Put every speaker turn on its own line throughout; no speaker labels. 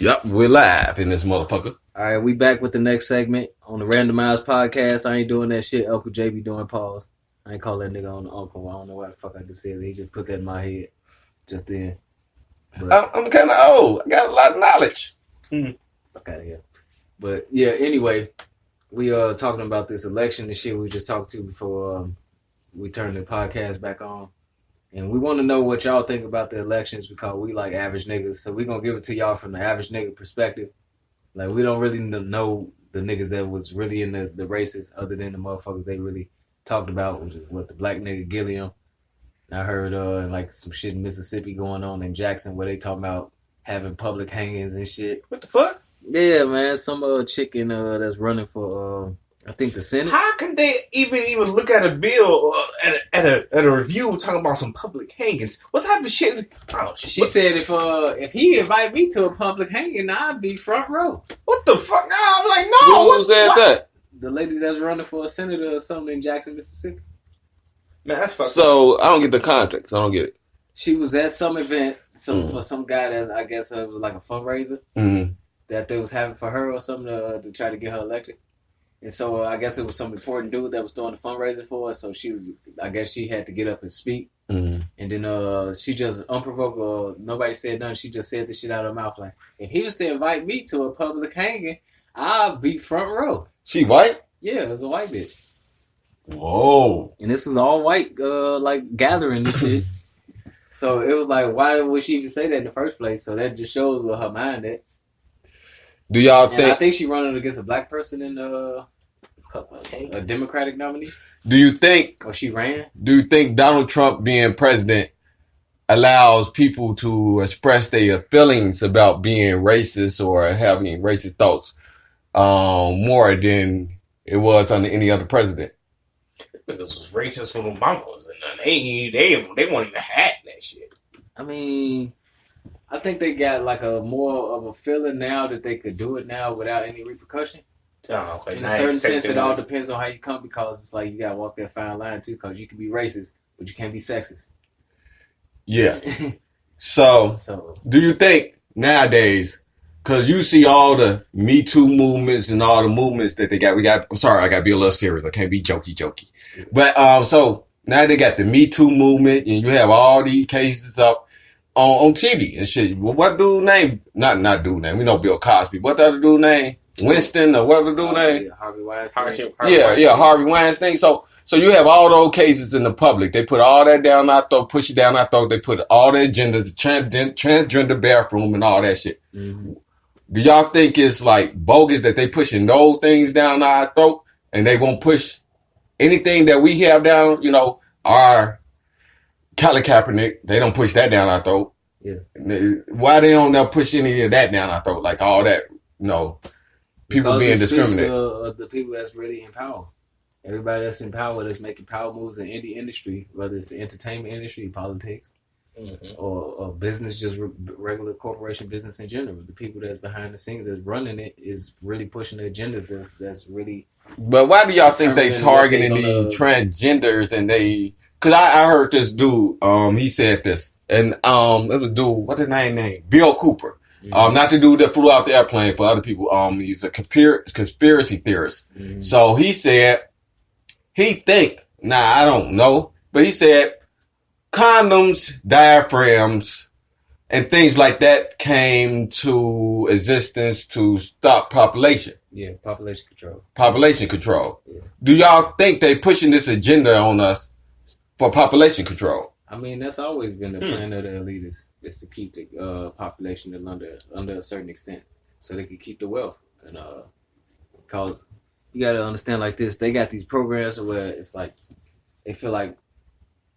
Yep, we're live in this motherfucker.
All right, we back with the next segment on the Randomized Podcast. I ain't doing that shit. Uncle J be doing pause. I ain't call that nigga on the uncle. I don't know why the fuck I just said it. He just put that in my head just then.
But I'm kind of old. I got a lot of knowledge.
Fuck out of here. But yeah, anyway, we are talking about this election and shit we just talked to before we turned the podcast back on. And we want to know what y'all think about the elections because we like average niggas. So we going to give it to y'all from the average nigga perspective. Like, we don't really know the niggas that was really in the races other than the motherfuckers they really talked about, which is what the black nigga Gilliam. I heard like some shit in Mississippi going on in Jackson where they talking about having public hangings and shit.
What the fuck?
Yeah, man. Some chicken that's running for I think the Senate.
How can they even look at a bill at a review talking about some public hangings? What type of shit is? Oh,
she said if he invite me to a public hanging, I'd be front row.
What the fuck? No, I'm like, no.
Who said that?
The lady that's running for a senator or something in Jackson, Mississippi.
Man, that's fucked.
So I don't get the context. I don't get it.
She was at some event for some guy that I guess it was like a fundraiser that they was having for her or something to try to get her elected. And so I guess it was some important dude that was throwing the fundraiser for her. So I guess she had to get up and speak. And then she just unprovoked, nobody said nothing. She just said the shit out of her mouth. Like, if he was to invite me to a public hanging, I'll be front row.
She white?
Yeah, it was a white bitch.
Whoa.
And this was all white, like gathering and shit. So it was like, why would she even say that in the first place? So that just shows where her mind at.
Do y'all
I think she running against a black person in a Democratic nominee.
Do you think?
Or she ran?
Do you think Donald Trump being president allows people to express their feelings about being racist or having racist thoughts more than it was under any other president?
This was racist for the mamas, and they won't even have that shit.
I mean, I think they got like a more of a feeling now that they could do it now without any repercussion.
Oh, okay.
In a certain sense, it all depends on how you come because it's like you gotta walk that fine line too. Because you can be racist, but you can't be sexist.
Yeah. So, do you think nowadays? Because you see all the Me Too movements and all the movements that they got. I'm sorry, I got to be a little serious. I can't be jokey. But so now they got the Me Too movement, and you have all these cases up on TV and shit. What dude name? Not dude name. We know Bill Cosby. What the other dude name? Winston or what the dude name?
Harvey Weinstein.
Harvey Weinstein. So you have all those cases in the public. They put all that down our throat, push it down our throat. They put all their agendas, the transgender bathroom and all that shit. Mm-hmm. Do y'all think it's like bogus that they pushing those things down our throat and they won't push anything that we have down, our Colin Kaepernick, they don't push that down our throat.
Yeah.
Why they don't push any of that down our throat? Like all that, people being discriminated.
The people that's really in power. Everybody that's in power that's making power moves in any industry, whether it's the entertainment industry, politics, or business, just regular corporation business in general. The people that's behind the scenes that's running it is really pushing the agendas that's really...
But why do y'all think they targeting these transgenders and they... Because I heard this dude, he said this, and it was dude, what's his name? Bill Cooper. Not the dude that flew out the airplane for other people. He's a conspiracy theorist. So he said, I don't know, but he said condoms, diaphragms, and things like that came to existence to stop population.
Yeah, population control.
Population control.
Yeah.
Do y'all think they pushing this agenda on us for population control?
I mean, that's always been the plan of the elitists, is to keep the population under a certain extent, so they can keep the wealth. And because you got to understand like this, they got these programs where it's like they feel like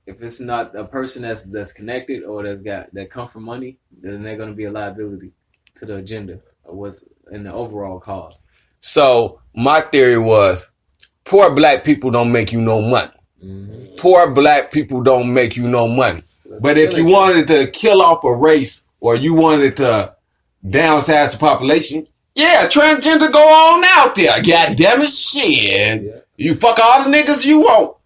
if it's not a person that's connected or that come from money, then they're going to be a liability to the agenda of what's in the overall cause.
So my theory was, poor black people don't make you no money. Mm-hmm. Poor black people don't make you no money. But if you wanted to kill off a race or you wanted to downsize the population, yeah, transgender go on out there. God damn it, shit. Yeah. You fuck all the niggas you want.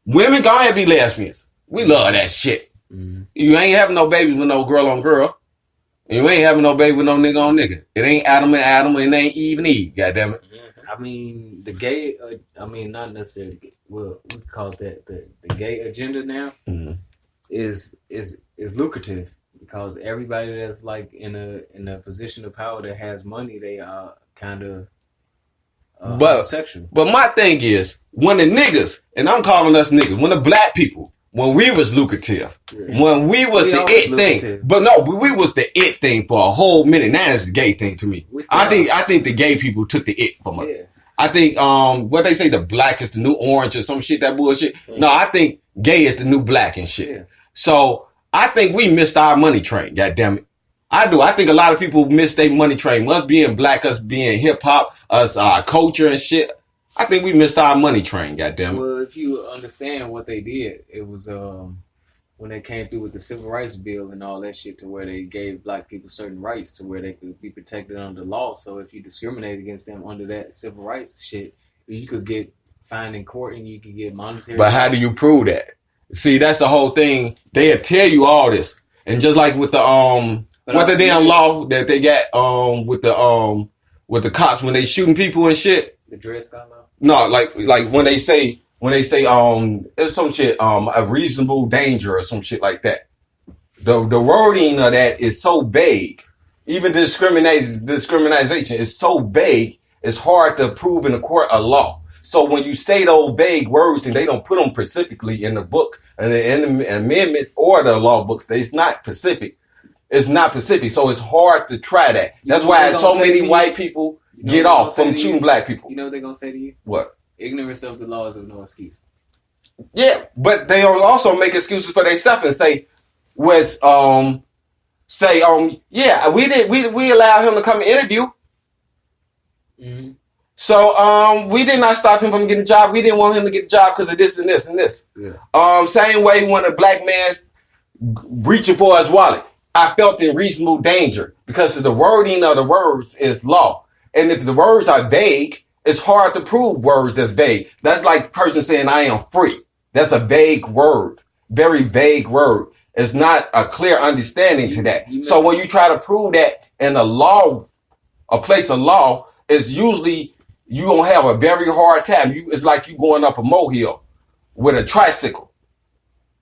Women, go ahead and be lesbians. We love that shit. Mm-hmm. You ain't having no babies with no girl on girl. And you ain't having no baby with no nigga on nigga. It ain't Adam and Adam, and it ain't Eve and Eve. Goddamn it.
I mean, the gay. Not necessarily. Well, we call that the gay agenda now. Mm-hmm. Is lucrative because everybody that's like in a position of power that has money, they are kind of homosexual.
But my thing is, when the niggas, and I'm calling us niggas, when the black people, when we was lucrative, when we was the it thing, but no, we was the it thing for a whole minute. Now it's the gay thing to me. I think the gay people took the it from us. Yeah. I think what they say, the black is the new orange or some shit, that bullshit. Yeah. No, I think gay is the new black and shit. Yeah. So I think we missed our money train. God damn it. I do. I think a lot of people miss their money train. Us being black, us being hip hop, us culture and shit. I think we missed our money train. God damn it.
Well, if you understand what they did, it was when they came through with the Civil Rights Bill and all that shit, to where they gave black people certain rights to where they could be protected under law. So if you discriminate against them under that civil rights shit, you could get fined in court and you could get monetary.
But how do you prove that? See, that's the whole thing. They'll tell you all this. And just like with the the damn law that they got with the cops when they shooting people and shit.
The Dred Scott law?
No, like when they say it's some shit, a reasonable danger or some shit like that. The wording of that is so vague. Even discrimination is so vague, it's hard to prove in a court of law. So when you say those vague words and they don't put them specifically in the book and the amendments or the law books, it's not specific. It's not specific. So it's hard to try that. That's why so many white people get off from shooting black people.
You know what they're going to say to you?
What?
Ignorance of the laws is no excuse.
Yeah, but they also make excuses for themselves and say, yeah, we allowed him to come and interview. Mm-hmm. So we did not stop him from getting a job. We didn't want him to get a job because of this and this and this. Yeah. Same way when a black man's reaching for his wallet, I felt in reasonable danger because of the wording of the words is law. And if the words are vague, it's hard to prove words that's vague. That's like a person saying I am free. That's a vague word, very vague word. It's not a clear understanding to that. So when you try to prove that in a place of law, it's usually you gonna have a very hard time. It's like you going up a molehill with a tricycle.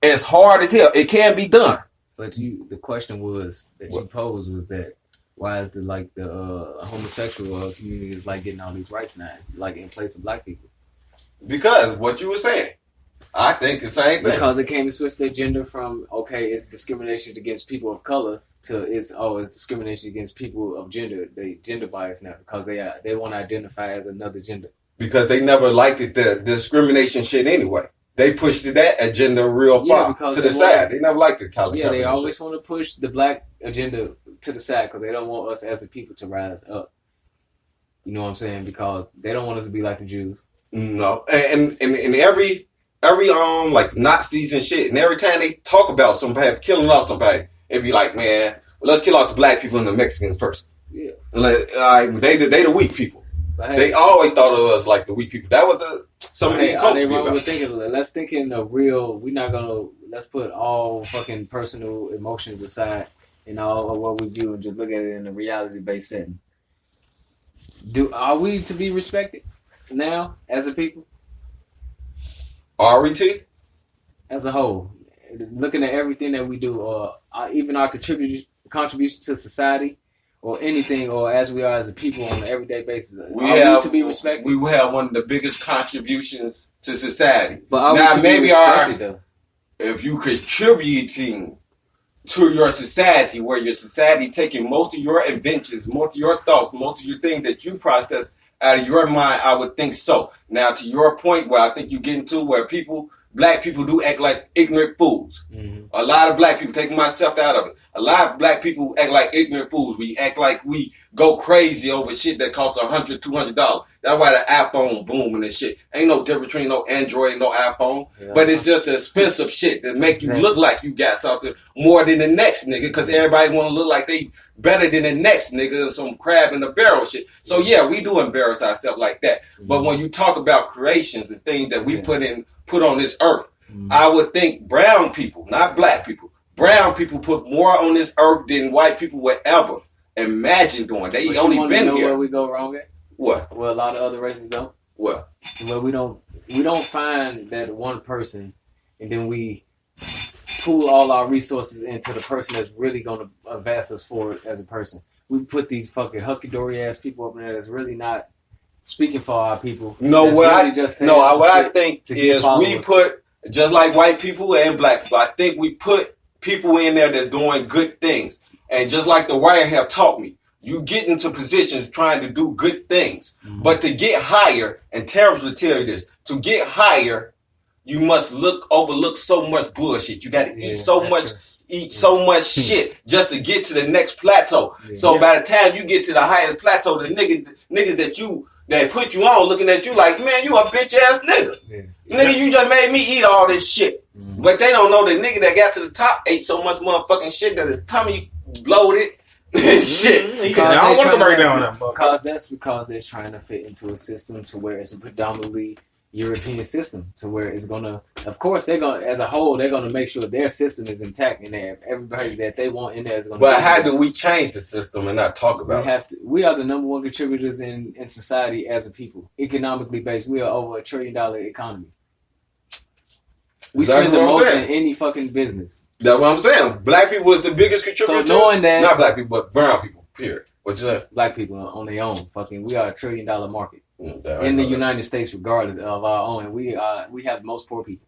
It's hard as hell. It can be done.
But the question was that you posed was that why is the homosexual community is like getting all these rights now, like in place of black people?
Because what you were saying, I think the same thing.
Because they came to switch their gender from it's discrimination against people of color to it's discrimination against people of gender. They gender bias now because they want to identify as another gender. Because
they never liked the discrimination shit anyway. They pushed that agenda real far to the side. They never liked the color.
Yeah, they always want to push the black agenda to the side because they don't want us as a people to rise up. You know what I'm saying? Because they don't want us to be like the Jews.
No, and every like Nazis and shit, and every time they talk about somebody killing off somebody, it'd be like, man, let's kill off the black people and the Mexicans first. Yeah, they the weak people. Hey, they always thought of us like the weak people. That was somebody
they were thinking. Let's think in a real. We're not gonna. Let's put all fucking personal emotions aside and all of what we do and just look at it in a reality-based setting. Are we to be respected now as a people?
Are we to?
As a whole, looking at everything that we do, or even our contribution to society. Or anything, or as we are as a people on an everyday basis, we to be respected.
We will have one of the biggest contributions to society.
But now, maybe
if you contributing to your society, where your society taking most of your inventions, most of your thoughts, most of your things that you process out of your mind, I would think so. Now, to your point, where I think you get into where black people do act like ignorant fools. Mm-hmm. A lot of black people, taking myself out of it. A lot of black people act like ignorant fools. We act like we go crazy over shit that costs $100, $200. That's why the iPhone booming and shit. Ain't no difference between no Android and no iPhone. Yeah. But it's just expensive shit that make you look like you got something more than the next nigga. Because everybody want to look like they better than the next nigga or some crab in the barrel shit. So yeah, we do embarrass ourselves like that. Mm-hmm. But when you talk about creations and things that we put on this earth, I would think brown people, not black people, brown people put more on this earth than white people would ever imagine doing. They only been here.
Where we go wrong at?
What?
Well, a lot of other races don't.
What?
Well, we don't find that one person, and then we pool all our resources into the person that's really going to advance us forward as a person. We put these fucking hunky-dory ass people up in there that's really not speaking for our people.
No, what I think is we put, just like white people and black people, I think we put people in there that's doing good things. And just like the wire have taught me, you get into positions trying to do good things. Mm-hmm. But to get higher, and Terrence will tell you this, to get higher, you must overlook so much bullshit. You got to eat so much shit just to get to the next plateau. Yeah. So by the time you get to the highest plateau, the niggas that put you on looking at you like, man, you a bitch ass nigga. Yeah. Nigga, you just made me eat all this shit. Mm-hmm. But they don't know the nigga that got to the top ate so much motherfucking shit that his tummy bloated. Shit.
I don't want to break down that.
Because they're trying to fit into a system to where it's a predominantly European system, to where it's gonna. Of course, they're gonna, as a whole, they're gonna make sure their system is intact and that everybody that they want in there is gonna.
But how do we change the system and not talk about it?
We are the number one contributors in society as a people, economically based. We are over $1 trillion economy. We spend the most in any fucking business.
That's what I'm saying. Black people is the biggest contributor.
So knowing that,
not black people, but brown people. Period. What you saying?
Black people on their own. We are $1 trillion market in the United States, regardless of our own. And we have the most poor people.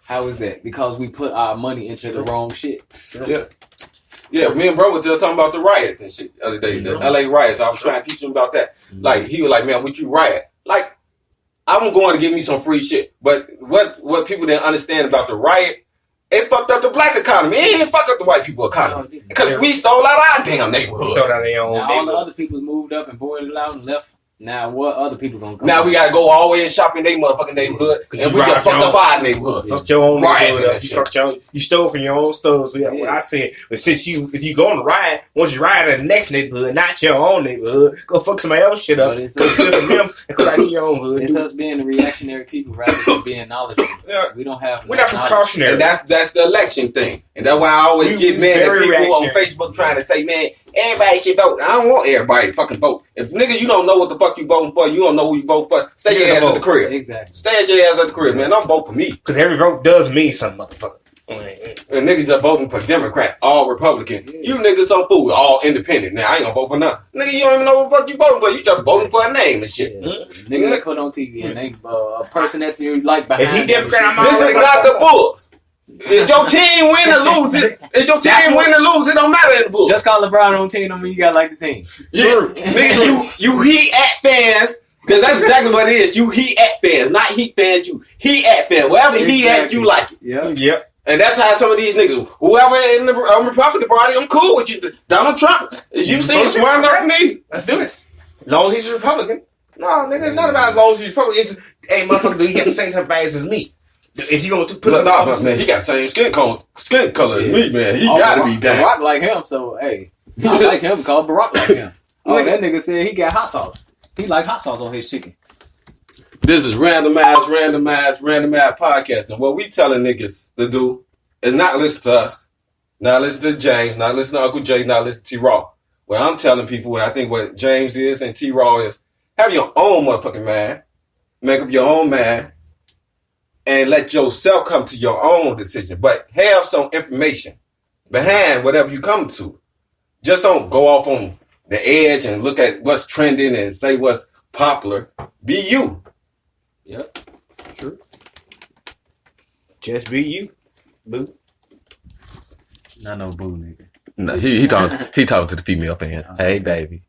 How is that? Because we put our money into the wrong shit.
Yeah. Me and bro were just talking about the riots and shit the other day. The LA riots. I was trying to teach him about that. Like he was like, man, what you riot? Like I'm going to give me some free shit. But what people didn't understand about the riot, it fucked up the black economy. It didn't fuck up the white people economy. Because we stole out our damn neighborhood.
Stole out their own neighborhood.
All the other people moved up and boarded it out and left. Now what other people gonna come?
Now we gotta go all the way and shop in their motherfucking neighborhood, and we just fucked up our neighborhood.
Fucked your own neighborhood. You stole from your own stores. So what I said, but if you go on the riot, once you riot in the next neighborhood, not your own neighborhood, go fuck somebody else shit up. It's us to your own hood.
It's us being the reactionary people rather than being knowledgeable. We don't have.
We're not precautionary.
And that's the election thing, and that's why I always get mad at people on Facebook trying to say, man, everybody should vote. I don't want everybody to fucking vote. If nigga you don't know what the fuck you voting for, you don't know who you vote for, stay your ass at the crib.
Exactly.
Stay your ass at the crib, man. Don't vote for me.
Because every vote does mean something, motherfucker.
And niggas just voting for Democrat, all Republican. Yeah. You niggas some fool, all independent. Now I ain't gonna vote for nothing. Nigga, you don't even know what the fuck you voting for. You just voting for a name and shit.
Yeah. Niggas put on TV and they a person that you like behind.
If he Democrat,
this is not the Bulls. If your team win or lose, it don't matter in the Bulls.
Just call LeBron on team don't mean you gotta like the team.
True. Nigga, you Heat at fans. Because that's exactly what it is. You Heat at fans, not Heat fans. You Heat at fans. Wherever he at, you like it.
Yep.
And that's how some of these niggas, whoever in the Republican Party, I'm cool with you. Donald Trump, you seem smart enough to me.
Let's do this. As long as he's a Republican. No, nigga, it's not about as long as he's Republican. It's, hey, motherfucker, do you get the same type of bags as me? Is he going to put
some man, he got the same skin color as me, man. He gotta be down.
Barack like him, so hey, I like him because Barack like him. Oh, that nigga said he got hot sauce. He like hot sauce on his chicken.
This is randomized podcast, and what we telling niggas to do is not listen to us, not listen to James, not listen to Uncle Jay, not listen to T-Raw. What I'm telling people, and I think what James is and T-Raw is, have your own motherfucking mind, make up your own mind, and let yourself come to your own decision. But have some information behind whatever you come to. Just don't go off on the edge and look at what's trending and say what's popular. Be you.
Yep. True.
Just be you. Boo.
Not no boo, nigga.
No, he talking to the female fans. Hey, baby.